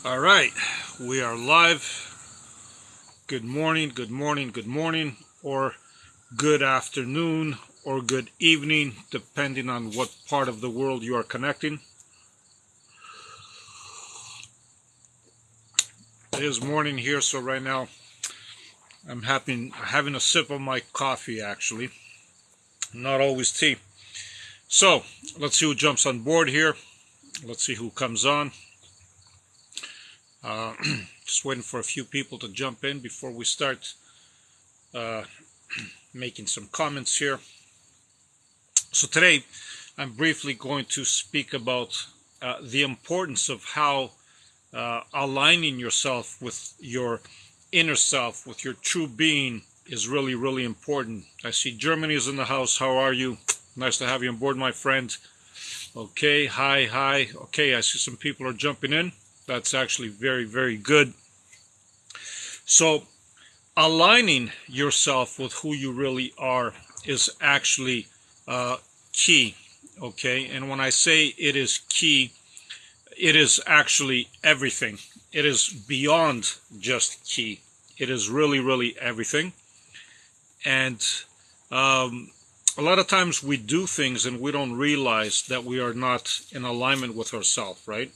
All right, we are live. Good morning, good morning, good morning, or good afternoon, or good evening, depending on what part of the world you are connecting. It is morning here, so right now I'm having a sip of my coffee, actually. Not always tea. So, let's see who jumps on board here. Let's see who comes on. Uh, just waiting for a few people to jump in before we start making some comments here. So today, I'm briefly going to speak about the importance of how aligning yourself with your inner self, with your true being, is really, really important. I see Germany is in the house. How are you? Nice to have you on board, my friend. Okay, hi. Okay, I see some people are jumping in. That's actually very, very good. So, aligning yourself with who you really are is actually key. Okay, and when I say it is key, it is actually everything. It is beyond just key. It is really, really everything. And a lot of times we do things and we don't realize that we are not in alignment with ourselves, right?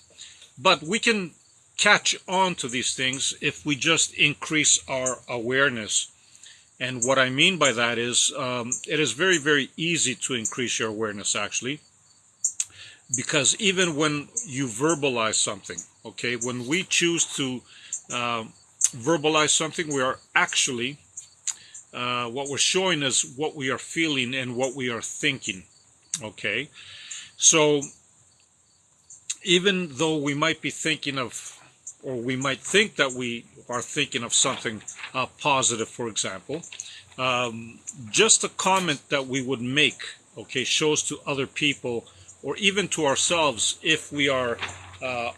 But we can catch on to these things if we just increase our awareness. And what I mean by that is it is very, very easy to increase your awareness, actually. Because even when you verbalize something, okay, when we choose to verbalize something, we are actually, what we're showing is what we are feeling and what we are thinking, okay? So even though we might be thinking of, or we might think that we are thinking of something positive, for example, just a comment that we would make, okay, shows to other people or even to ourselves, if we are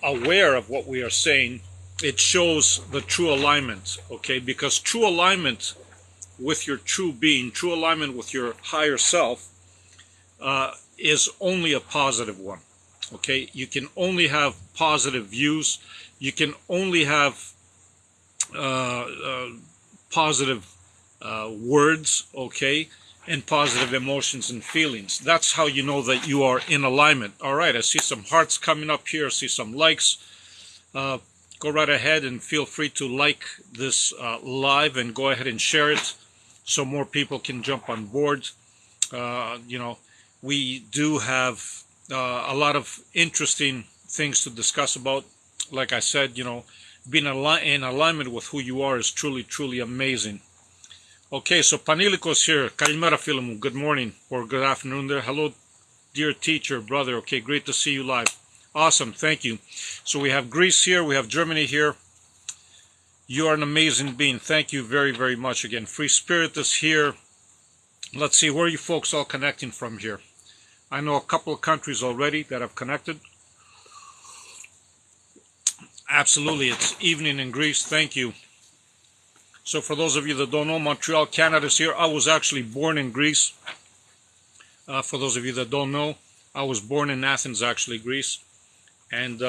aware of what we are saying, it shows the true alignment, okay? Because true alignment with your true being, true alignment with your higher self, is only a positive one, okay? You can only have positive views. You can only have positive words, okay? And positive emotions and feelings. That's how you know that you are in alignment. All right, I see some hearts coming up here. I see some likes. Go right ahead and feel free to like this live and go ahead and share it so more people can jump on board. We do have a lot of interesting things to discuss about. Like I said, being in alignment with who you are is truly, truly amazing. Okay, so Panilikos here. Kalimera Filamu. Good morning or good afternoon there. Hello, dear teacher, brother. Okay, great to see you live. Awesome, thank you. So we have Greece here. We have Germany here. You are an amazing being. Thank you very, very much again. Free Spirit is here. Let's see, where are you folks all connecting from here? I know a couple of countries already that have connected. Absolutely, it's evening in Greece. Thank you. So for those of you that don't know, Montreal, Canada is here. I was actually born in Greece. For those of you that don't know, I was born in Athens, actually, Greece. And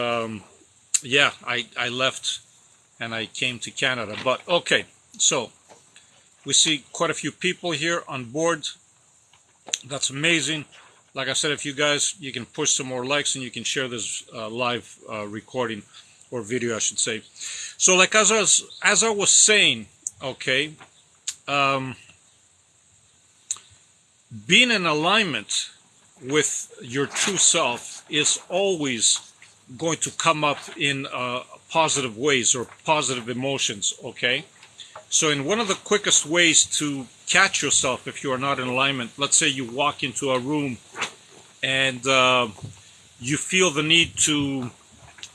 yeah, I left and I came to Canada. But okay, so we see quite a few people here on board. That's amazing. Like I said, if you guys, you can push some more likes and you can share this live recording or video, I should say. So like as I was saying, okay, being in alignment with your true self is always going to come up in positive ways or positive emotions, okay? So in one of the quickest ways to catch yourself if you are not in alignment, let's say you walk into a room and you feel the need to,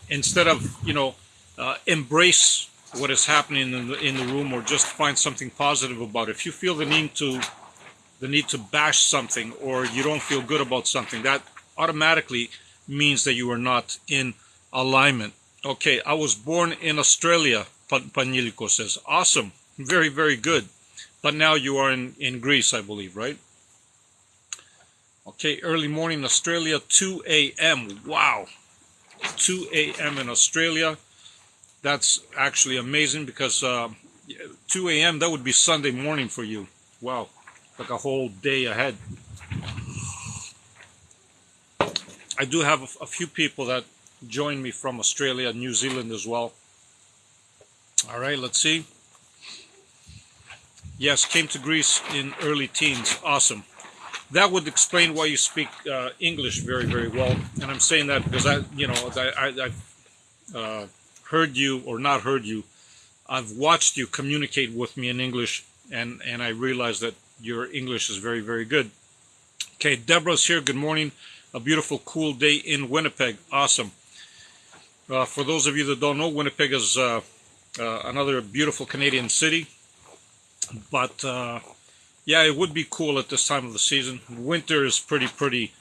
instead of, embrace what is happening in the room or just find something positive about it, if you feel the need to bash something or you don't feel good about something, that automatically means that you are not in alignment. Okay, I was born in Australia, Paniliko says. Awesome. Very, very good. But now you are in Greece, I believe, right? Okay, early morning Australia, 2 a.m. Wow. 2 a.m. in Australia. That's actually amazing because 2 a.m. that would be Sunday morning for you. Wow, like a whole day ahead. I do have a few people that join me from Australia, New Zealand as well. All right, let's see. Yes, came to Greece in early teens. Awesome. That would explain why you speak English very, very well. And I'm saying that because I've heard you or not heard you. I've watched you communicate with me in English, and I realize that your English is very, very good. Okay, Deborah's here. Good morning. A beautiful, cool day in Winnipeg. Awesome. For those of you that don't know, Winnipeg is another beautiful Canadian city. But yeah, it would be cool at this time of the season. Winter is pretty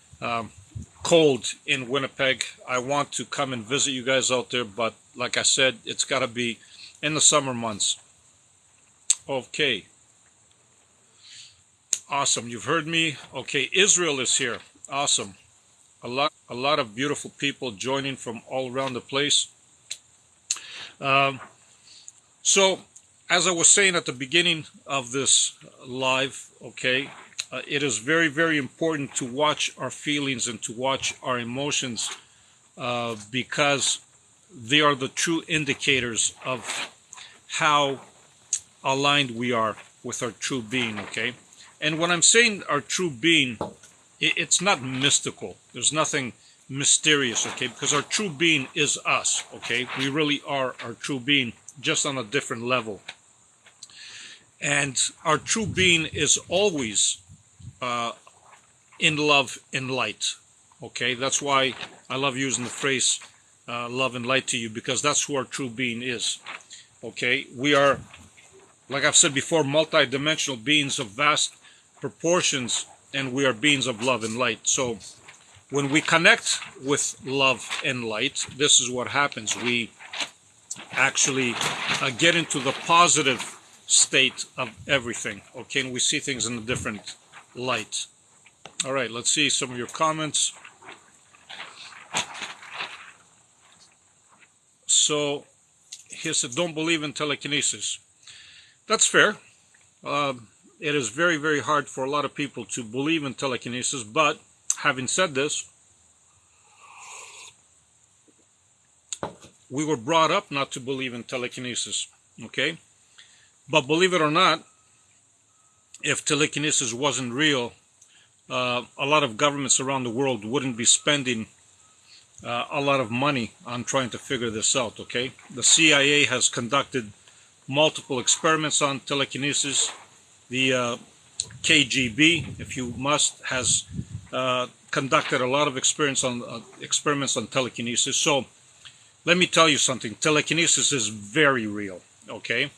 cold in Winnipeg. I want to come and visit you guys out there, but like I said, it's got to be in the summer months. Okay. Awesome. You've heard me. Okay, Israel is here. Awesome. A lot of beautiful people joining from all around the place. So, as I was saying at the beginning of this live, okay, it is very, very important to watch our feelings and to watch our emotions because they are the true indicators of how aligned we are with our true being, okay? And when I'm saying our true being, it's not mystical. There's nothing mysterious, okay? Because our true being is us, okay? We really are our true being, just on a different level. And our true being is always in love and light, okay? That's why I love using the phrase love and light to you, because that's who our true being is, okay? We are, like I've said before, multi-dimensional beings of vast proportions, and we are beings of love and light. So when we connect with love and light, this is what happens. We actually get into the positive state of everything, okay? And we see things in a different light. All right, let's see some of your comments. So he said, don't believe in telekinesis. That's fair. It is very, very hard for a lot of people to believe in telekinesis, but having said this, we were brought up not to believe in telekinesis, okay? But believe it or not, if telekinesis wasn't real, a lot of governments around the world wouldn't be spending a lot of money on trying to figure this out, okay? The CIA has conducted multiple experiments on telekinesis. The KGB, if you must, has conducted a lot of experiments on telekinesis. So let me tell you something. Telekinesis is very real, okay?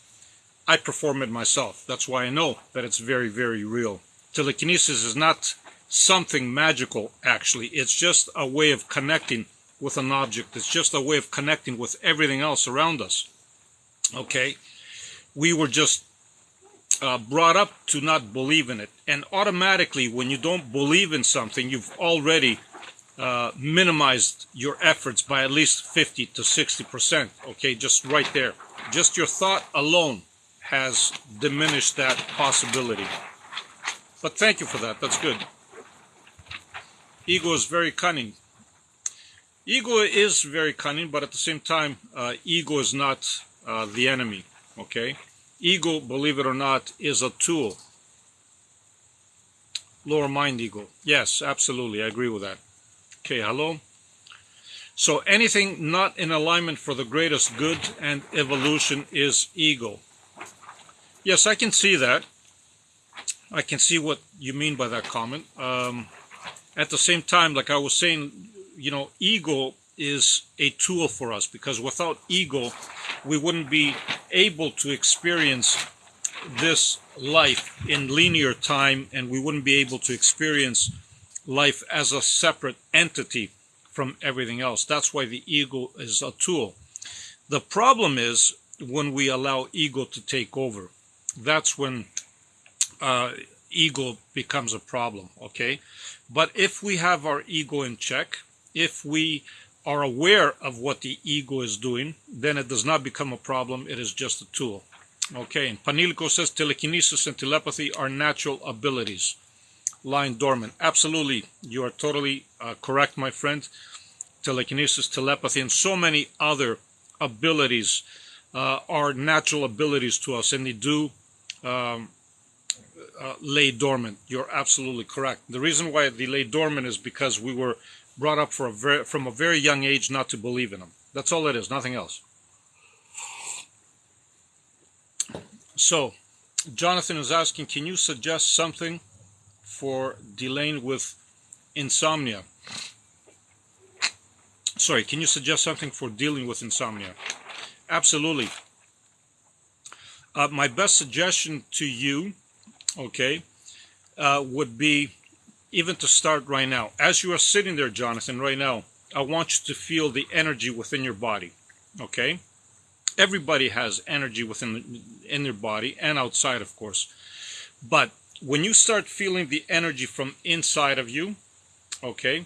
I perform it myself. That's why I know that it's very, very real. Telekinesis is not something magical, actually. It's just a way of connecting with an object. It's just a way of connecting with everything else around us, okay? We were just brought up to not believe in it. And automatically, when you don't believe in something, you've already minimized your efforts by at least 50 to 60%, okay? Just right there. Just your thought alone has diminished that possibility. But thank you for that. That's good. Ego is very cunning. Ego is very cunning, but at the same time, ego is not the enemy, okay? Ego, believe it or not, is a tool. Lower mind ego. Yes, absolutely. I agree with that. Okay, hello. So anything not in alignment for the greatest good and evolution is ego. Yes, I can see that. I can see what you mean by that comment. At the same time, like I was saying, you know, ego is a tool for us, because without ego, we wouldn't be able to experience this life in linear time, and we wouldn't be able to experience life as a separate entity from everything else. That's why the ego is a tool. The problem is when we allow ego to take over. That's when ego becomes a problem, okay? But if we have our ego in check, if we are aware of what the ego is doing, then it does not become a problem. It is just a tool. Okay, and Panilico says telekinesis and telepathy are natural abilities lying dormant. Absolutely, you are totally correct, my friend. Telekinesis, telepathy, and so many other abilities are natural abilities to us, and they do lay dormant. You're absolutely correct. The reason why they lay dormant is because we were brought up from a very young age not to believe in them. That's all it is, nothing else. So, Jonathan is asking, can you suggest something for dealing with insomnia? Sorry, can you suggest something for dealing with insomnia? Absolutely. My best suggestion to you, okay, would be even to start right now. As you are sitting there, Jonathan, right now, I want you to feel the energy within your body, okay? Everybody has energy in their body and outside, of course. But when you start feeling the energy from inside of you, okay,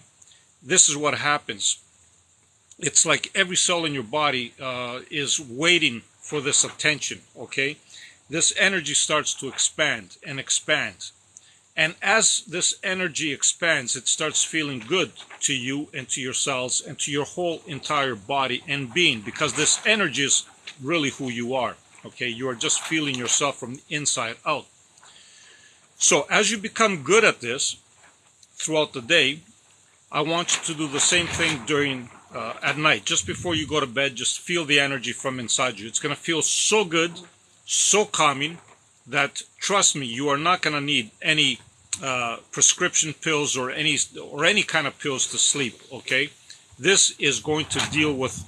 this is what happens. It's like every cell in your body is waiting for this attention, okay? This energy starts to expand and expand. And as this energy expands, it starts feeling good to you and to your cells and to your whole entire body and being, because this energy is really who you are, okay? You are just feeling yourself from the inside out. So as you become good at this throughout the day, I want you to do the same thing during at night. Just before you go to bed, just feel the energy from inside you. It's going to feel so good, so calming, that trust me, you are not going to need any prescription pills or any kind of pills to sleep, okay? This is going to deal with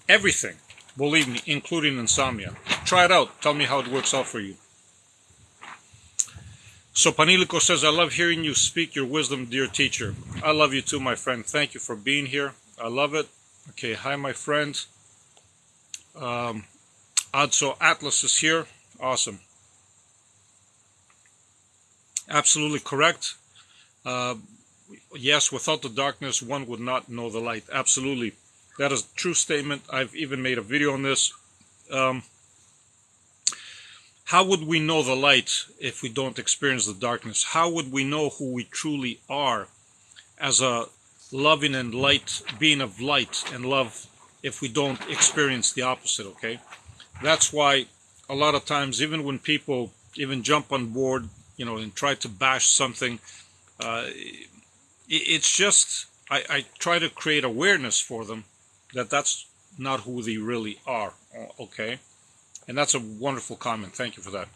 everything, believe me, including insomnia. Try it out. Tell me how it works out for you. So Panilico says, I love hearing you speak your wisdom, dear teacher. I love you too, my friend. Thank you for being here. I love it. Okay, hi, my friend. Adso Atlas is here. Awesome. Absolutely correct. Yes, without the darkness, one would not know the light. Absolutely. That is a true statement. I've even made a video on this. How would we know the light if we don't experience the darkness? How would we know who we truly are as a loving and light, being of light and love, if we don't experience the opposite, okay? That's why a lot of times, even when people even jump on board, you know, and try to bash something, it's just, I try to create awareness for them that that's not who they really are, okay? And that's a wonderful comment. Thank you for that.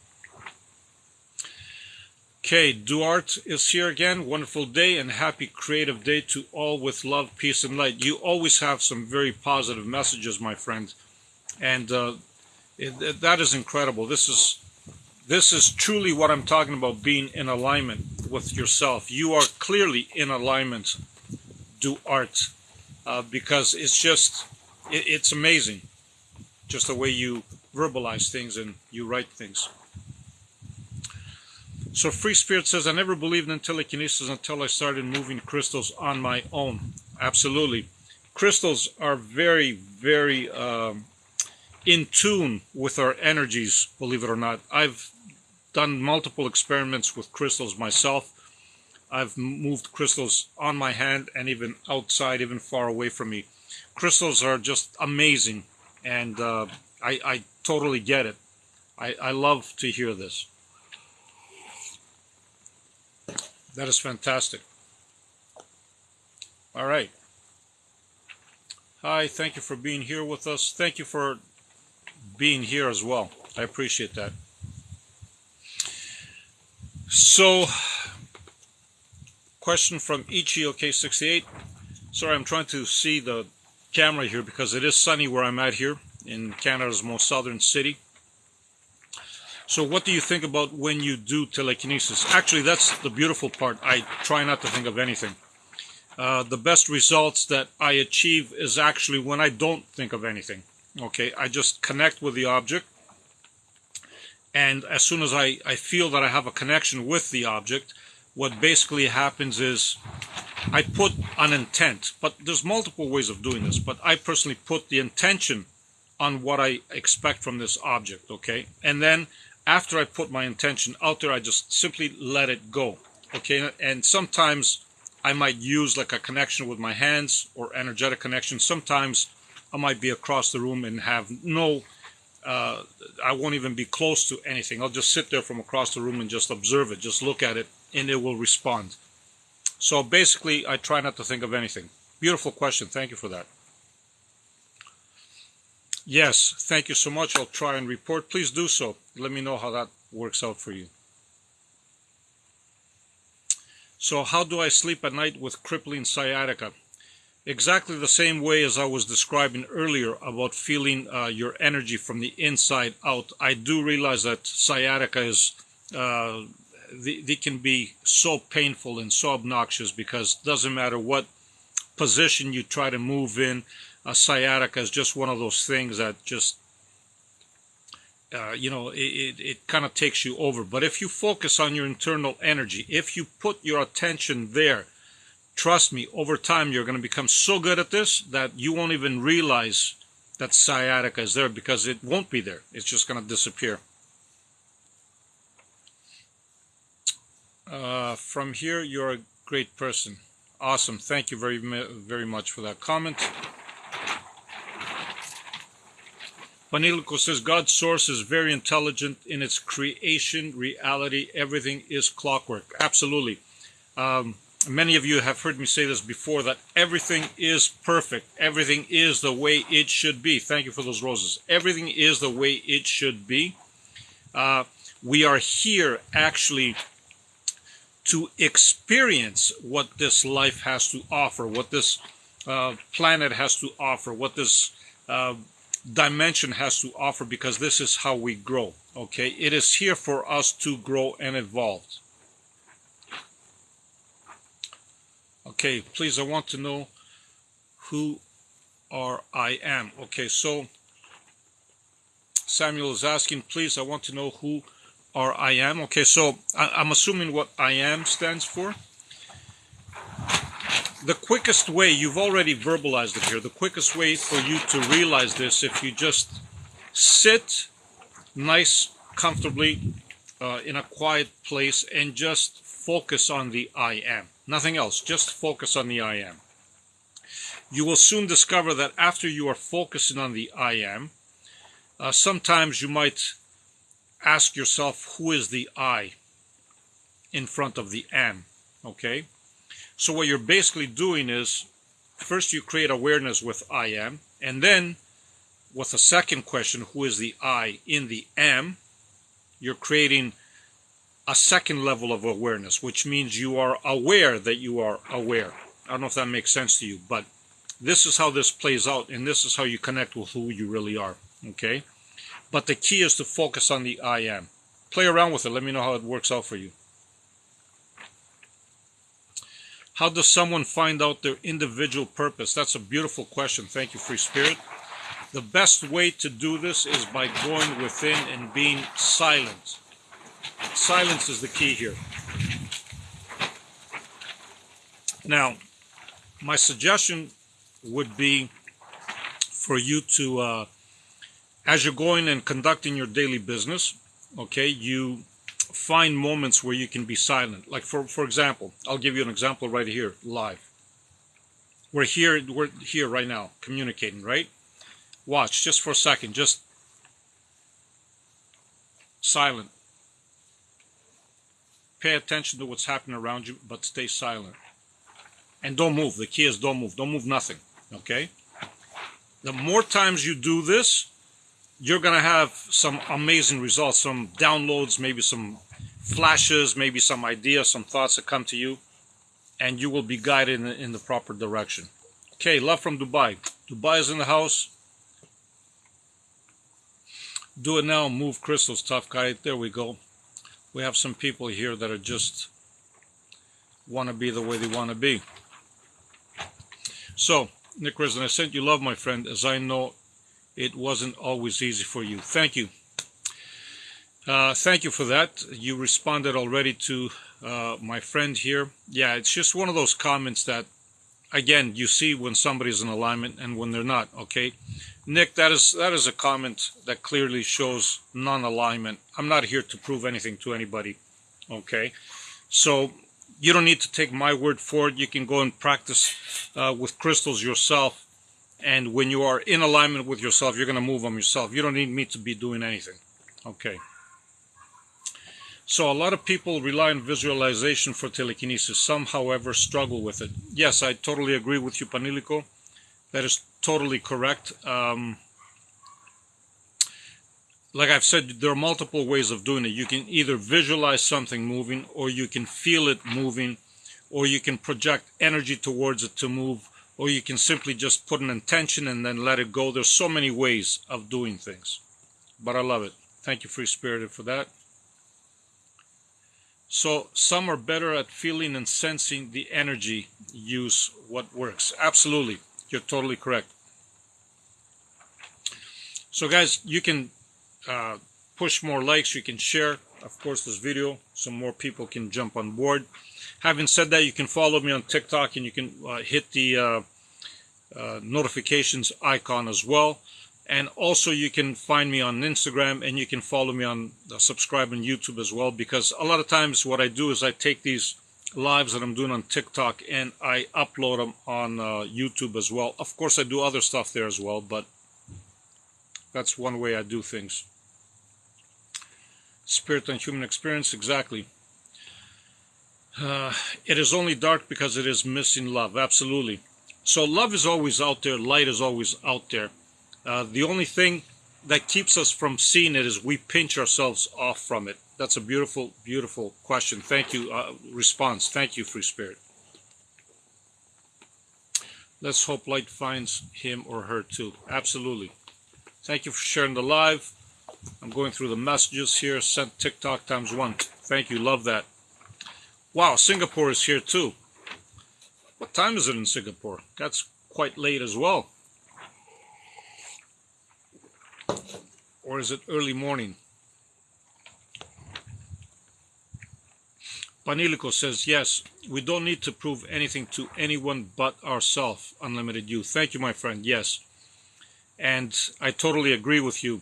Okay, Duarte is here again. Wonderful day and happy creative day to all with love, peace, and light. You always have some very positive messages, my friend. And that is incredible. This is truly what I'm talking about, being in alignment with yourself. You are clearly in alignment, Duarte, because it's just, it's amazing. Just the way you verbalize things and you write things. So Free Spirit says, I never believed in telekinesis until I started moving crystals on my own. Absolutely. Crystals are very, very in tune with our energies, believe it or not. I've done multiple experiments with crystals myself. I've moved crystals on my hand and even outside, even far away from me. Crystals are just amazing, and I totally get it. I love to hear this. That is fantastic. All right. Hi, thank you for being here with us. Thank you for being here as well. I appreciate that. So, question from Ichi-OK68. Sorry, I'm trying to see the camera here because it is sunny where I'm at here in Canada's most southern city. So what do you think about when you do telekinesis? Actually, that's the beautiful part. I try not to think of anything. The best results that I achieve is actually when I don't think of anything. Okay, I just connect with the object. And as soon as I feel that I have a connection with the object, what basically happens is I put an intent, but there's multiple ways of doing this, but I personally put the intention on what I expect from this object, okay? And then after I put my intention out there, I just simply let it go, okay? And sometimes I might use like a connection with my hands or energetic connection. Sometimes I might be across the room and have no, I won't even be close to anything. I'll just sit there from across the room and just observe it, just look at it, and it will respond. So basically, I try not to think of anything. Beautiful question. Thank you for that. Yes, thank you so much. I'll try and report. Please do so. Let me know how that works out for you. So how do I sleep at night with crippling sciatica? Exactly the same way as I was describing earlier about feeling your energy from the inside out. I do realize that sciatica is, they can be so painful and so obnoxious because it doesn't matter what position you try to move in. Sciatica is just one of those things that just, it kind of takes you over. But if you focus on your internal energy, if you put your attention there, trust me, over time you're going to become so good at this that you won't even realize that sciatica is there because it won't be there. It's just going to disappear. From here, you're a great person. Awesome. Thank you very much for that comment. Panilico says, God's source is very intelligent in its creation, reality. Everything is clockwork. Absolutely. Many of you have heard me say this before, that everything is perfect. Everything is the way it should be. Thank you for those roses. Everything is the way it should be. We are here actually to experience what this life has to offer, what this planet has to offer, what this dimension has to offer, because this is how we grow. Okay, it is here for us to grow and evolve. Okay, please, I want to know who I am. Okay, so Samuel is asking, please, I want to know who I am. Okay, so I'm assuming what I am stands for. The quickest way, you've already verbalized it here, the quickest way for you to realize this, if you just sit nice, comfortably in a quiet place and just focus on the I am. Nothing else, just focus on the I am. You will soon discover that after you are focusing on the I am, sometimes you might ask yourself, who is the I in front of the am? Okay? So what you're basically doing is, first you create awareness with I am, and then with a second question, who is the I in the am, you're creating a second level of awareness, which means you are aware that you are aware. I don't know if that makes sense to you, but this is how this plays out, and this is how you connect with who you really are, okay? But the key is to focus on the I am. Play around with it. Let me know how it works out for you. How does someone find out their individual purpose? That's a beautiful question. Thank you, Free Spirit. The best way to do this is by going within and being silent. Silence is the key here. Now, my suggestion would be for you to, as you're going and conducting your daily business, okay, you find moments where you can be silent. Like for example, I'll give you an example right here, live. We're here right now, communicating, right? Watch, just for a second, just silent. Pay attention to what's happening around you, but stay silent. And don't move. The key is don't move. Don't move nothing, okay? The more times you do this, you're going to have some amazing results, some downloads, maybe some flashes, maybe some ideas, some thoughts that come to you, and you will be guided in the proper direction. Okay, love from Dubai. Dubai is in the house. Do it now. Move crystals, tough guy. There we go. We have some people here that are just want to be the way they want to be. So, Nick Risen, I sent you love, my friend, as I know it wasn't always easy for you. Thank you. Thank you for that. You responded already to my friend here. Yeah, it's just one of those comments that, again, you see when somebody's in alignment and when they're not. Okay, Nick, that is a comment that clearly shows non-alignment. I'm not here to prove anything to anybody. Okay, so you don't need to take my word for it. You can go and practice with crystals yourself, and when you are in alignment with yourself, you're going to move them yourself. You don't need me to be doing anything. Okay. So a lot of people rely on visualization for telekinesis. Some, however, struggle with it. Yes, I totally agree with you, Panilico. That is totally correct. Like I've said, there are multiple ways of doing it. You can either visualize something moving, or you can feel it moving, or you can project energy towards it to move, or you can simply just put an intention and then let it go. There's so many ways of doing things. But I love it. Thank you, Free Spirited, for that. So some are better at feeling and sensing the energy, use what works. Absolutely. You're totally correct. So guys, you can push more likes, you can share, of course, this video so more people can jump on board. Having said that, you can follow me on TikTok, and you can hit the notifications icon as well. And also you can find me on Instagram, and you can follow me on subscribe on YouTube as well, because a lot of times what I do is I take these lives that I'm doing on TikTok and I upload them on YouTube as well. Of course, I do other stuff there as well, but that's one way I do things. Spirit and human experience, exactly. It is only dark because it is missing love. Absolutely. So love is always out there. Light is always out there. The only thing that keeps us from seeing it is we pinch ourselves off from it. That's a beautiful, beautiful question. Thank you. Response. Thank you, Free Spirit. Let's hope light finds him or her too. Absolutely. Thank you for sharing the live. I'm going through the messages here. Sent TikTok ×1. Thank you. Love that. Wow, Singapore is here too. What time is it in Singapore? That's quite late as well. Or is it early morning? Panilico says, yes, we don't need to prove anything to anyone but ourselves, Unlimited Youth. Thank you, my friend. Yes. And I totally agree with you.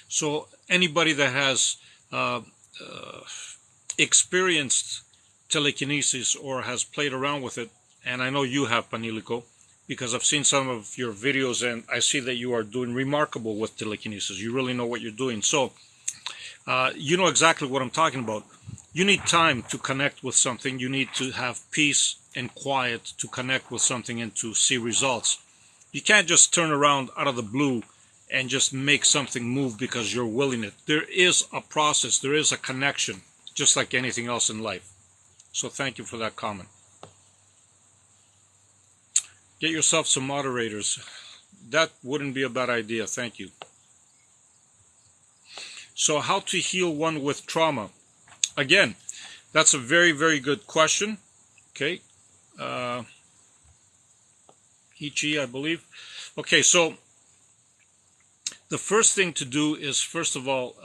So anybody that has experienced telekinesis or has played around with it, and I know you have, Panilico, because I've seen some of your videos and I see that you are doing remarkable with telekinesis. You really know what you're doing. So you know exactly what I'm talking about. You need time to connect with something. You need to have peace and quiet to connect with something and to see results. You can't just turn around out of the blue and just make something move because you're willing it. There is a process. There is a connection, just like anything else in life. So thank you for that comment. Get yourself some moderators. That wouldn't be a bad idea. Thank you. So how to heal one with trauma? Again, that's a very, very good question. Okay. Ichi, I believe. Okay, so the first thing to do is, first of all,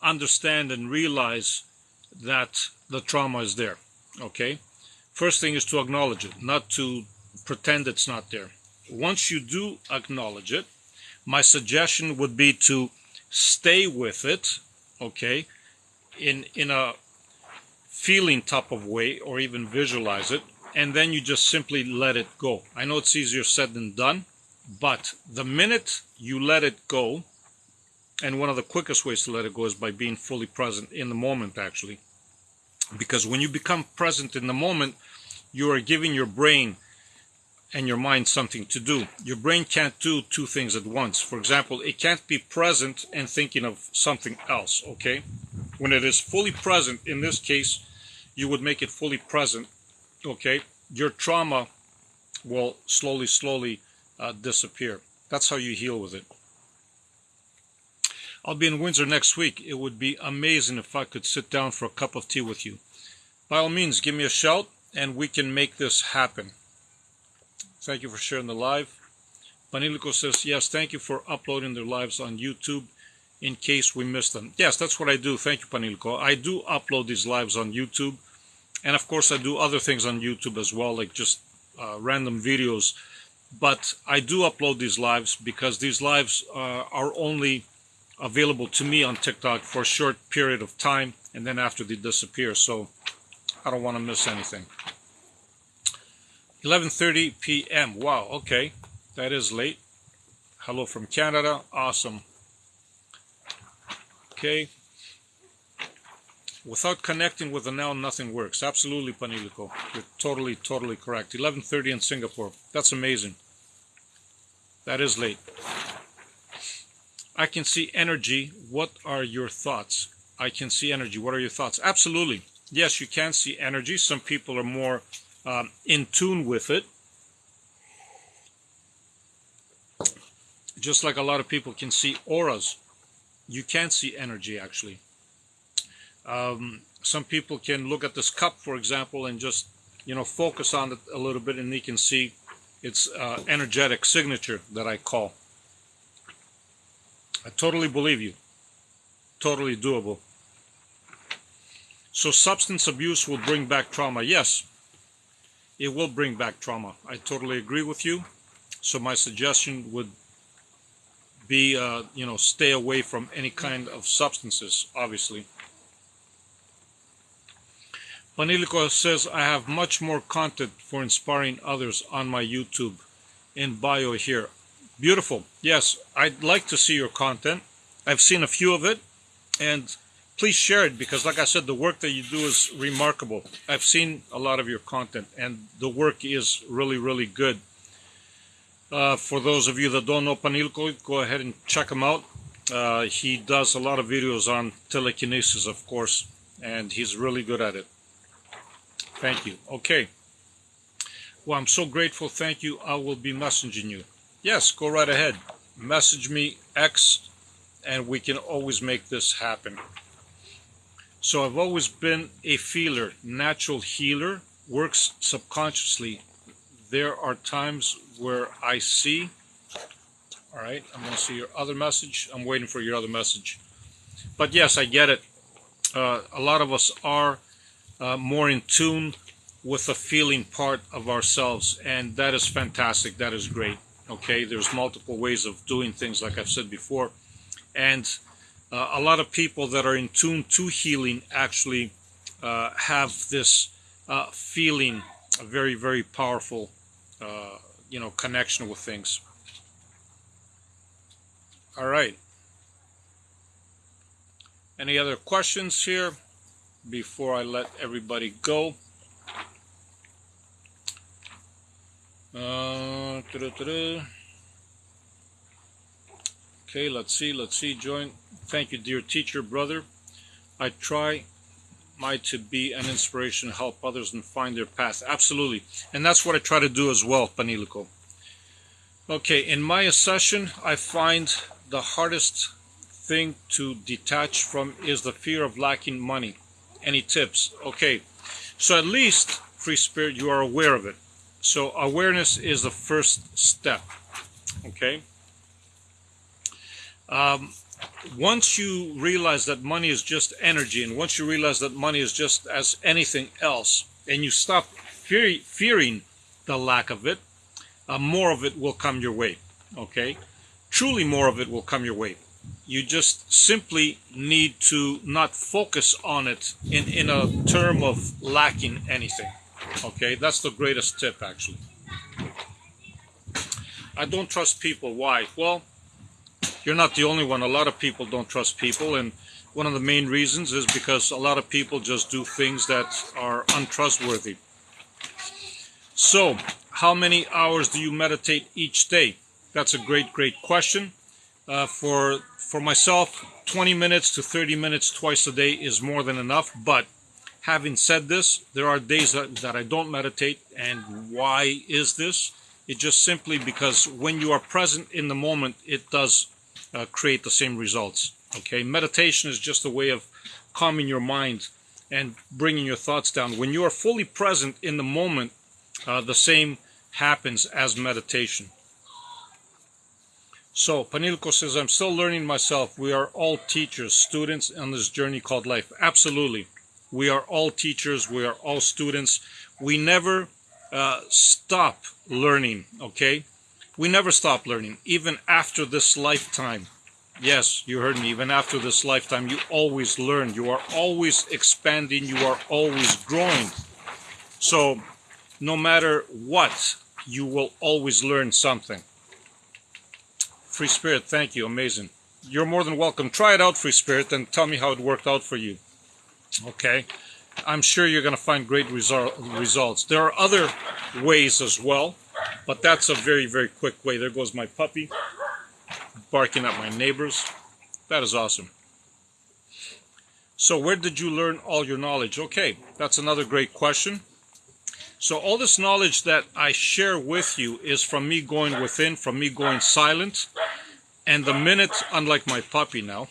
understand and realize that the trauma is there. Okay. First thing is to acknowledge it, not to pretend it's not there. Once you do acknowledge it, my suggestion would be to stay with it, okay, in a feeling type of way, or even visualize it, and then you just simply let it go. I know it's easier said than done, but the minute you let it go, and one of the quickest ways to let it go is by being fully present in the moment, actually. Because when you become present in the moment, you are giving your brain and your mind something to do. Your brain can't do two things at once. For example, it can't be present and thinking of something else, okay? When it is fully present, in this case, you would make it fully present, okay? Your trauma will slowly disappear. That's how you heal with it. I'll be in Windsor next week. It would be amazing if I could sit down for a cup of tea with you. By all means, give me a shout and we can make this happen. Thank you for sharing the live. Panilico says, yes, thank you for uploading their lives on YouTube. in case we missed them. Yes, that's what I do. Thank you, Panilko. I do upload these lives on YouTube. And of course, I do other things on YouTube as well, like just random videos. But I do upload these lives because these lives are only available to me on TikTok for a short period of time, and then after they disappear. So I don't want to miss anything. 11:30 p.m. Wow, okay. That is late. Hello from Canada. Awesome. Okay. Without connecting with the now, nothing works. Absolutely, Panilico. You're totally correct. 11:30 in Singapore. That's amazing. That is late. I can see energy. What are your thoughts? I can see energy. What are your thoughts? Absolutely. Yes, you can see energy. Some people are more in tune with it. Just like a lot of people can see auras. You can see energy, actually. Some people can look at this cup, for example, and just, focus on it a little bit, and they can see its energetic signature that I call. I totally believe you. Totally doable. So substance abuse will bring back trauma. Yes, it will bring back trauma. I totally agree with you. So my suggestion would be, stay away from any kind of substances, obviously. Panilico says, I have much more content for inspiring others on my YouTube in bio here. Beautiful. Yes, I'd like to see your content. I've seen a few of it, and please share it because, like I said, the work that you do is remarkable. I've seen a lot of your content, and the work is really good. For those of you that don't know Panilco, go ahead and check him out. He does a lot of videos on telekinesis, of course, and he's really good at it. Thank you. Okay. Well, I'm so grateful. Thank you. I will be messaging you. Yes, go right ahead. Message me X, and we can always make this happen. So I've always been a feeler, natural healer, works subconsciously. There are times where I see. All right, I'm going to see your other message. I'm waiting for your other message. But yes, I get it. A lot of us are more in tune with the feeling part of ourselves, and that is fantastic. That is great. Okay, there's multiple ways of doing things, like I've said before, and a lot of people that are in tune to healing actually have this feeling, a very powerful connection with things. All right, any other questions here before I let everybody go? Okay, let's see. Join. Thank you, dear teacher, brother. I try to be an inspiration, help others and find their path. Absolutely. And that's what I try to do as well, Panilico. Okay, in my session, I find the hardest thing to detach from is the fear of lacking money. Any tips? Okay, so at least, Free Spirit, you are aware of it. So awareness is the first step. Okay. Once you realize that money is just energy, and once you realize that money is just as anything else, and you stop fearing the lack of it, more of it will come your way. Okay. Truly more of it will come your way. You just simply need to not focus on it in a term of lacking anything. Okay, that's the greatest tip, actually. I don't trust people. Why? Well, you're not the only one. A lot of people don't trust people, and one of the main reasons is because a lot of people just do things that are untrustworthy. So, how many hours do you meditate each day? That's a great question. For myself, 20 minutes to 30 minutes twice a day is more than enough. But having said this, there are days that I don't meditate. And why is this? It's just simply because when you are present in the moment, it does create the same results. Okay, meditation is just a way of calming your mind and bringing your thoughts down. When you are fully present in the moment, the same happens as meditation. So Panilko says, I'm still learning myself. We are all teachers, students on this journey called life. Absolutely. We are all teachers. We are all students. We never stop learning, okay? We never stop learning, even after this lifetime. Yes, you heard me. Even after this lifetime, you always learn. You are always expanding. You are always growing. So no matter what, you will always learn something. Free Spirit, thank you. Amazing. You're more than welcome. Try it out, Free Spirit, and tell me how it worked out for you. Okay? I'm sure you're going to find great results. There are other ways as well, but that's a very, very quick way. There goes my puppy barking at my neighbors. That is awesome. So where did you learn all your knowledge? Okay, that's another great question. So all this knowledge that I share with you is from me going within, from me going silent. And the minute, unlike my puppy now,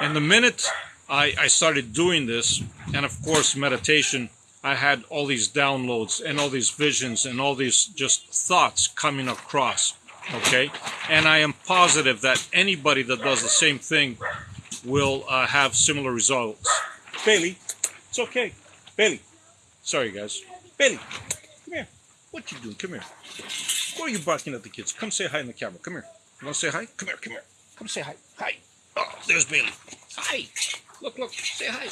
and the minute I started doing this, and of course meditation, I had all these downloads and all these visions and all these just thoughts coming across, okay? And I am positive that anybody that does the same thing will have similar results. Bailey, it's okay. Bailey, sorry guys. Bailey, come here. What you doing? Come here. Why are you barking at the kids? Come say hi in the camera. Come here. You want to say hi? Come here, come here. Come say hi. Hi. Oh, there's Bailey. Hi. Look, look. Say hi.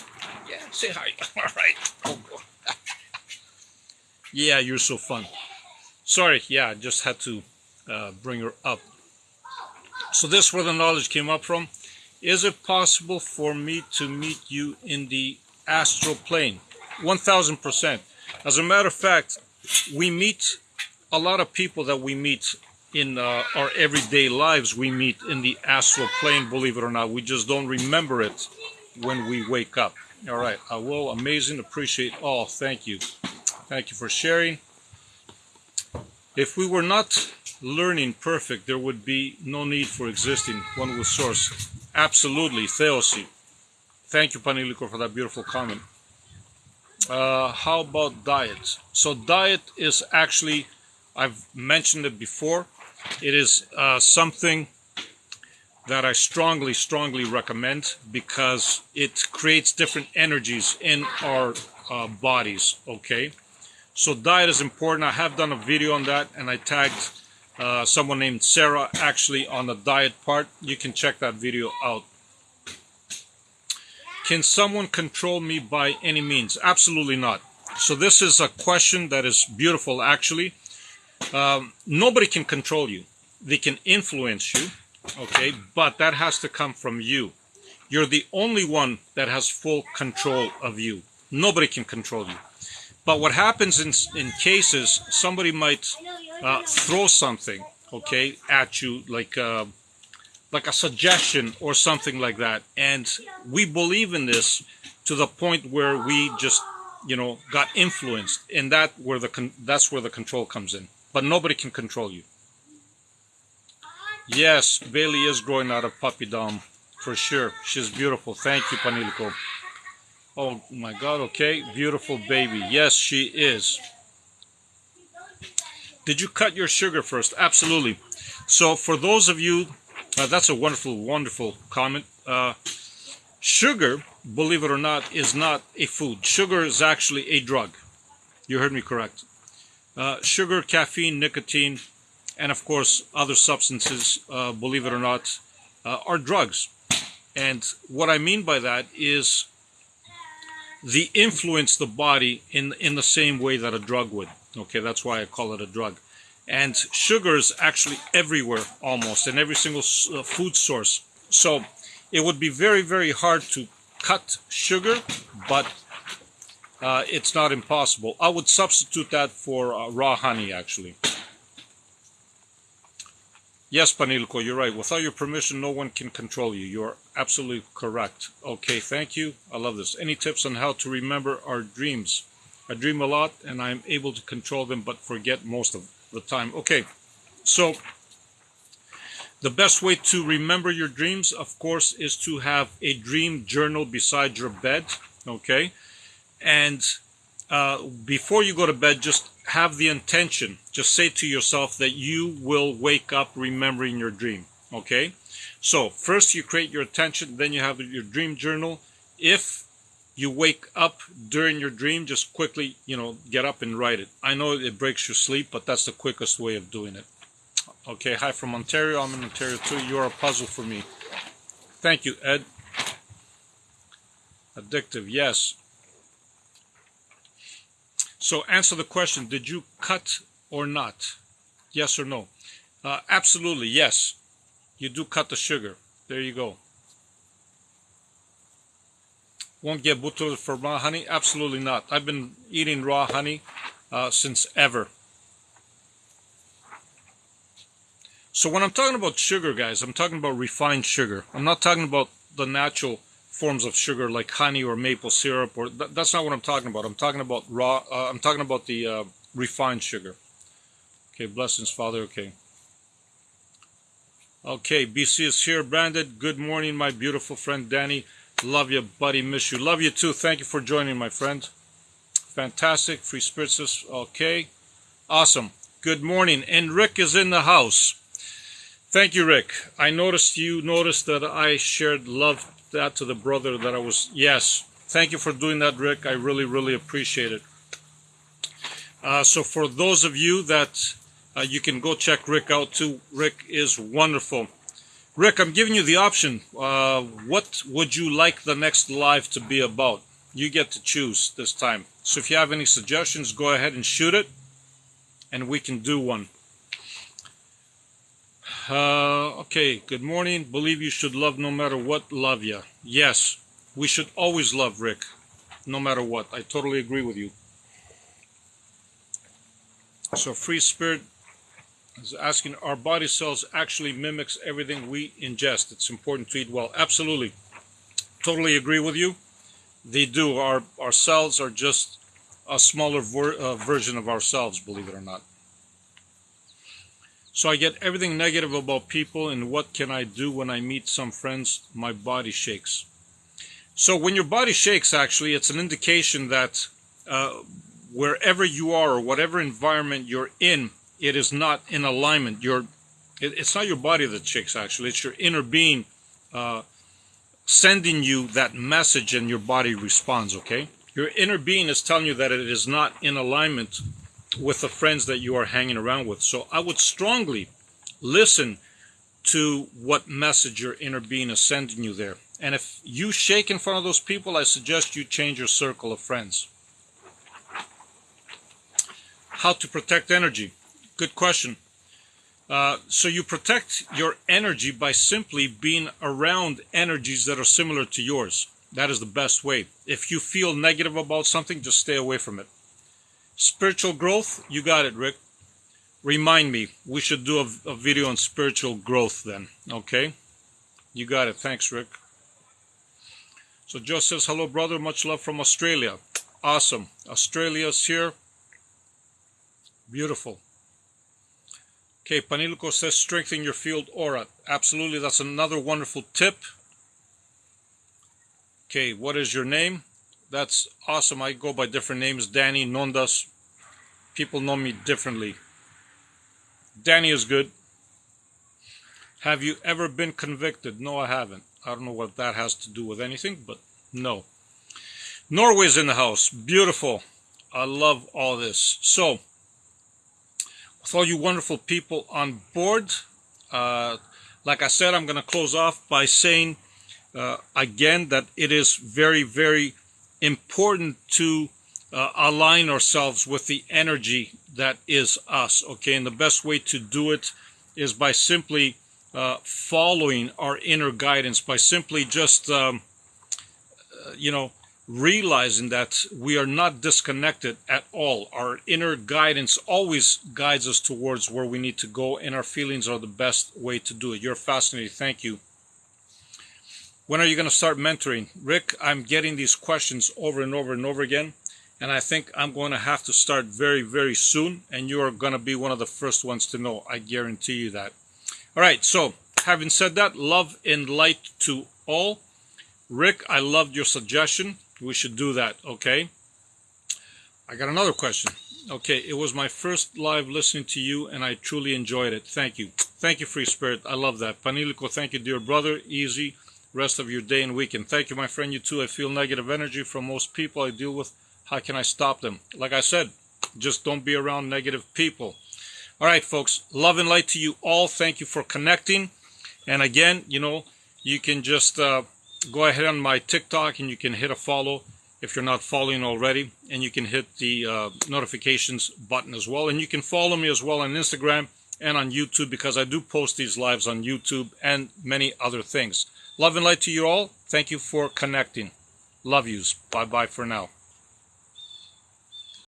Yeah, say hi. All right. Oh, boy. Yeah, you're so fun. Sorry. Yeah, I just had to bring her up. So this is where the knowledge came up from. Is it possible for me to meet you in the astral plane? 1000%. As a matter of fact, we meet a lot of people that we meet in our everyday lives. We meet in the astral plane, believe it or not. We just don't remember it when we wake up. All right, I will. Amazing. Appreciate all. Thank you. Thank you for sharing. If we were not learning perfect, there would be no need for existing. One with source. Absolutely. Theosi. Thank you, Paniliko, for that beautiful comment. How about diet? So diet is actually, I've mentioned it before, it is something that I strongly recommend because it creates different energies in our bodies, okay? So diet is important. I have done a video on that, and I tagged someone named Sarah actually on the diet part. You can check that video out. Can someone control me by any means? Absolutely not. So this is a question that is beautiful, actually. Nobody can control you. They can influence you, okay? But that has to come from you. You're the only one that has full control of you. Nobody can control you. But what happens in cases, somebody might throw something, okay, at you, like a suggestion or something like that, and we believe in this to the point where we just, got influenced, and that's where the control comes in. But nobody can control you. Yes, Bailey is growing out of puppydom for sure. She's beautiful. Thank you, Paniliko. Oh my God. Okay, beautiful baby. Yes, she is. Did you cut your sugar first? Absolutely. So for those of you, that's a wonderful comment. Sugar, believe it or not, is not a food. Sugar is actually a drug. You heard me correct. Sugar, caffeine, nicotine, and of course other substances, believe it or not, are drugs. And what I mean by that is they influence the body in the same way that a drug would. Okay, that's why I call it a drug. And sugar is actually everywhere almost, in every single food source. So it would be very hard to cut sugar, but it's not impossible. I would substitute that for raw honey, actually. Yes, Panilko, you're right. Without your permission, no one can control you. You're absolutely correct. Okay, thank you. I love this. Any tips on how to remember our dreams? I dream a lot, and I'm able to control them, but forget most of the time. Okay, so the best way to remember your dreams, of course, is to have a dream journal beside your bed. Okay, and before you go to bed, just have the intention. Just say to yourself that you will wake up remembering your dream. Okay, so first you create your attention, then you have your dream journal. If you wake up during your dream, just quickly, get up and write it. I know it breaks your sleep, but that's the quickest way of doing it. Okay, hi from Ontario. I'm in Ontario too. You're a puzzle for me. Thank you, Ed. Addictive, yes. So answer the question, did you cut or not? Yes or no? Absolutely, yes. You do cut the sugar. There you go. Won't get buttered for raw honey? Absolutely not. I've been eating raw honey since ever. So when I'm talking about sugar, guys, I'm talking about refined sugar. I'm not talking about the natural forms of sugar like honey or maple syrup, or that's not what I'm talking about. I'm talking about raw. I'm talking about the refined sugar. Okay, blessings, Father. Okay. Okay, BC is here. Branded, good morning, my beautiful friend Danny. Love you, buddy. Miss you. Love you too. Thank you for joining, my friend. Fantastic. Free spirits. Okay. Awesome. Good morning. And Rick is in the house. Thank you, Rick. I noticed you noticed that I shared love that to the brother that I was. Yes. Thank you for doing that, Rick. I really, really appreciate it. So for those of you that you can go check Rick out too. Rick is wonderful. Rick, I'm giving you the option. What would you like the next live to be about? You get to choose this time. So if you have any suggestions, go ahead and shoot it, and we can do one. Okay, good morning. Believe you should love no matter what. Love ya. Yes, we should always love, Rick, no matter what. I totally agree with you. So Free Spirit is asking, our body cells actually mimics everything we ingest. It's important to eat well. Absolutely. Totally agree with you. They do. Our cells are just a smaller version of ourselves, believe it or not. So I get everything negative about people, and what can I do when I meet some friends? My body shakes. So when your body shakes, actually, it's an indication that wherever you are or whatever environment you're in, it is not in alignment. It's not your body that shakes, actually. It's your inner being sending you that message, and your body responds, okay? Your inner being is telling you that it is not in alignment with the friends that you are hanging around with. So I would strongly listen to what message your inner being is sending you there. And if you shake in front of those people, I suggest you change your circle of friends. How to protect energy? Good question. So you protect your energy by simply being around energies that are similar to yours. That is the best way. If you feel negative about something, just stay away from it. Spiritual growth, you got it, Rick. Remind me, we should do a video on spiritual growth then, okay? You got it. Thanks, Rick. So Joe says, hello, brother. Much love from Australia. Awesome. Australia's here. Beautiful. Okay, Paniluco says, strengthen your field aura. Absolutely, that's another wonderful tip. Okay, what is your name? That's awesome. I go by different names. Danny, Nondas. People know me differently. Danny is good. Have you ever been convicted? No, I haven't. I don't know what that has to do with anything, but no. Norway's in the house. Beautiful. I love all this. So, with all you wonderful people on board, like I said, I'm going to close off by saying again that it is very, very important to align ourselves with the energy that is us, okay? And the best way to do it is by simply following our inner guidance, by simply just, realizing that we are not disconnected at all. Our inner guidance always guides us towards where we need to go, and our feelings are the best way to do it. You're fascinating. Thank you. When are you going to start mentoring? Rick, I'm getting these questions over and over and over again, and I think I'm going to have to start very, very soon, and you are going to be one of the first ones to know. I guarantee you that. All right, so having said that, love and light to all. Rick, I loved your suggestion. We should do that, okay? I got another question. Okay, it was my first live listening to you, and I truly enjoyed it. Thank you. Thank you, Free Spirit. I love that. Panilico, thank you, dear brother. Easy rest of your day and weekend. Thank you, my friend. You too. I feel negative energy from most people I deal with. How can I stop them? Like I said, just don't be around negative people. All right, folks. Love and light to you all. Thank you for connecting. And again, you can just go ahead on my TikTok and you can hit a follow if you're not following already, and you can hit the notifications button as well. And you can follow me as well on Instagram and on YouTube, because I do post these lives on YouTube and many other things. Love and light to you all. Thank you for connecting. Love yous. Bye-bye for now.